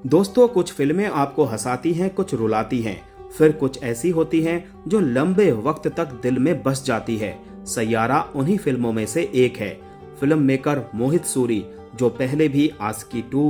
दोस्तों, कुछ फिल्में आपको हंसाती हैं, कुछ रुलाती हैं, फिर कुछ ऐसी होती हैं जो लंबे वक्त तक दिल में बस जाती है। सैयारा उन्हीं फिल्मों में से एक है। फिल्म मेकर मोहित सूरी, जो पहले भी आशिकी 2,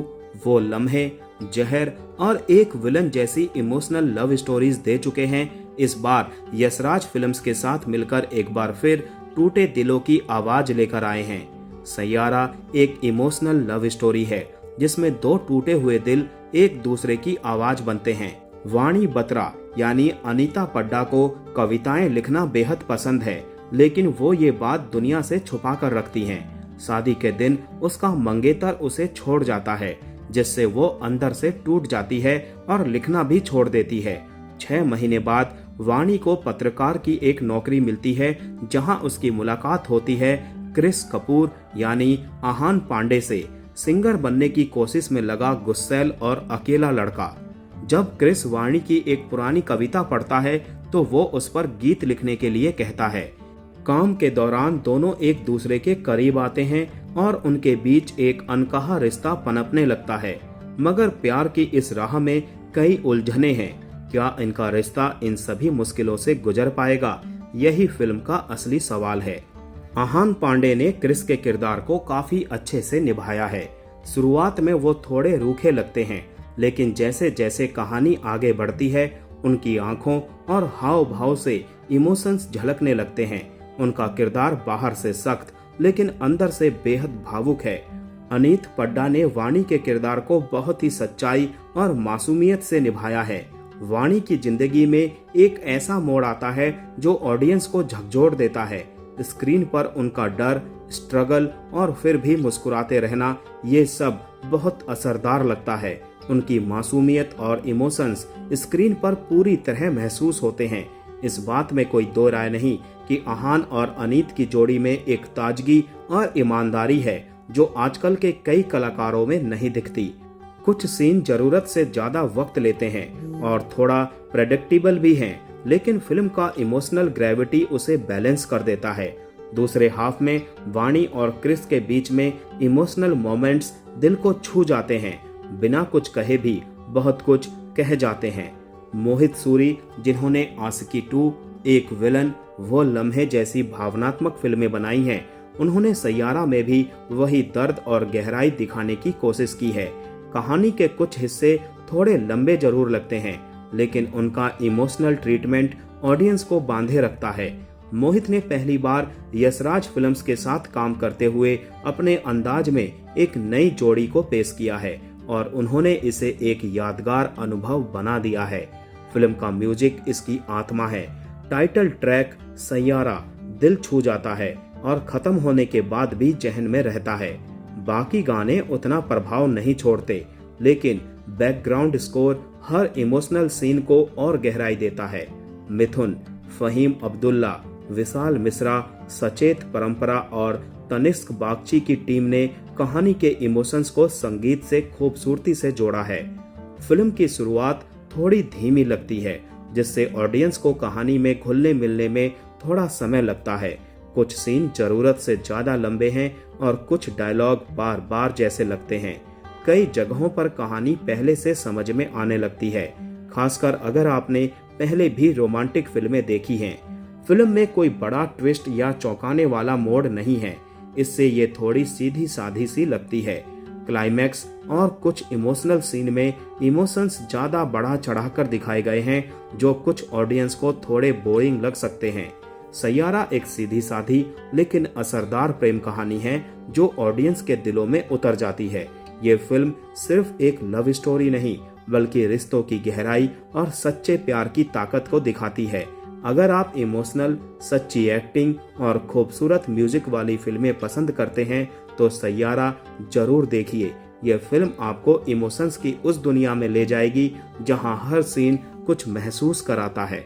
वो लम्हे, जहर और एक विलन जैसी इमोशनल लव स्टोरीज दे चुके हैं, इस बार यशराज फिल्म्स के साथ मिलकर एक बार फिर टूटे दिलों की आवाज लेकर आए हैं। सैयारा एक इमोशनल लव स्टोरी है जिसमें दो टूटे हुए दिल एक दूसरे की आवाज बनते हैं। वाणी बत्रा यानी अनीता पड्डा को कविताएं लिखना बेहद पसंद है, लेकिन वो ये बात दुनिया से छुपा कर रखती हैं। शादी के दिन उसका मंगेतर उसे छोड़ जाता है, जिससे वो अंदर से टूट जाती है और लिखना भी छोड़ देती है। 6 महीने बाद वाणी को पत्रकार की एक नौकरी मिलती है, जहां उसकी मुलाकात होती है क्रिस कपूर यानी आहान पांडे से, सिंगर बनने की कोशिश में लगा गुस्सैल और अकेला लड़का। जब क्रिस वाणी की एक पुरानी कविता पढ़ता है तो वो उस पर गीत लिखने के लिए कहता है। काम के दौरान दोनों एक दूसरे के करीब आते हैं और उनके बीच एक अनकहा रिश्ता पनपने लगता है, मगर प्यार की इस राह में कई उलझने हैं। क्या इनका रिश्ता इन सभी मुश्किलों से गुजर पाएगा? यही फिल्म का असली सवाल है। आहान पांडे ने क्रिस के किरदार को काफी अच्छे से निभाया है। शुरुआत में वो थोड़े रूखे लगते हैं, लेकिन जैसे जैसे कहानी आगे बढ़ती है उनकी आंखों और हाव भाव से इमोशंस झलकने लगते हैं। उनका किरदार बाहर से सख्त लेकिन अंदर से बेहद भावुक है। अनीत पड्डा ने वाणी के किरदार को बहुत ही सच्चाई और मासूमियत से निभाया है। वाणी की जिंदगी में एक ऐसा मोड़ आता है जो ऑडियंस को झकझोर देता है। स्क्रीन पर उनका डर, स्ट्रगल और फिर भी मुस्कुराते रहना, ये सब बहुत असरदार लगता है। उनकी मासूमियत और इमोशंस स्क्रीन पर पूरी तरह महसूस होते हैं। इस बात में कोई दो राय नहीं कि आहान और अनीत की जोड़ी में एक ताजगी और ईमानदारी है जो आजकल के कई कलाकारों में नहीं दिखती। कुछ सीन जरूरत से ज्यादा वक्त लेते हैं और थोड़ा प्रेडिक्टेबल भी हैं, लेकिन फिल्म का इमोशनल ग्रेविटी उसे बैलेंस कर देता है। दूसरे हाफ में वाणी और क्रिस के बीच में इमोशनल मोमेंट्स दिल को छू जाते हैं, बिना कुछ कहे भी बहुत कुछ कह जाते हैं। मोहित सूरी, जिन्होंने आशिकी 2, एक विलन, वो लम्हे जैसी भावनात्मक फिल्में बनाई हैं, उन्होंने सैयारा में भी वही दर्द और गहराई दिखाने की कोशिश की है। कहानी के कुछ हिस्से थोड़े लंबे जरूर लगते हैं, लेकिन उनका इमोशनल ट्रीटमेंट ऑडियंस को बांधे रखता है। मोहित ने पहली बार यशराज फिल्म्स के साथ काम करते हुए अपने अंदाज में एक नई जोड़ी को पेश किया है और उन्होंने इसे एक यादगार अनुभव बना दिया है। फिल्म का म्यूजिक इसकी आत्मा है। टाइटल ट्रैक सैयारा दिल छू जाता है और खत्म होने के बाद भी जहन में रहता है। बाकी गाने उतना प्रभाव नहीं छोड़ते, लेकिन बैकग्राउंड स्कोर हर इमोशनल सीन को और गहराई देता है। मिथुन, फहीम अब्दुल्ला, विशाल मिश्रा, सचेत परंपरा और तनिष्क बागची की टीम ने कहानी के इमोशंस को संगीत से खूबसूरती से जोड़ा है। फिल्म की शुरुआत थोड़ी धीमी लगती है, जिससे ऑडियंस को कहानी में घुलने मिलने में थोड़ा समय लगता है। कुछ सीन जरूरत से ज्यादा लंबे हैं और कुछ डायलॉग बार बार जैसे लगते हैं। कई जगहों पर कहानी पहले से समझ में आने लगती है, खासकर अगर आपने पहले भी रोमांटिक फिल्में देखी हैं। फिल्म में कोई बड़ा ट्विस्ट या चौंकाने वाला मोड़ नहीं है, इससे ये थोड़ी सीधी साधी सी लगती है। क्लाइमैक्स और कुछ इमोशनल सीन में इमोशंस ज्यादा बढ़ा चढ़ाकर दिखाए गए हैं, जो कुछ ऑडियंस को थोड़े बोरिंग लग सकते हैं। सैयारा एक सीधी साधी लेकिन असरदार प्रेम कहानी है जो ऑडियंस के दिलों में उतर जाती है। ये फिल्म सिर्फ एक लव स्टोरी नहीं, बल्कि रिश्तों की गहराई और सच्चे प्यार की ताकत को दिखाती है। अगर आप इमोशनल, सच्ची एक्टिंग और खूबसूरत म्यूजिक वाली फिल्में पसंद करते हैं तो सैयारा जरूर देखिए। यह फिल्म आपको इमोशंस की उस दुनिया में ले जाएगी जहां हर सीन कुछ महसूस कराता है।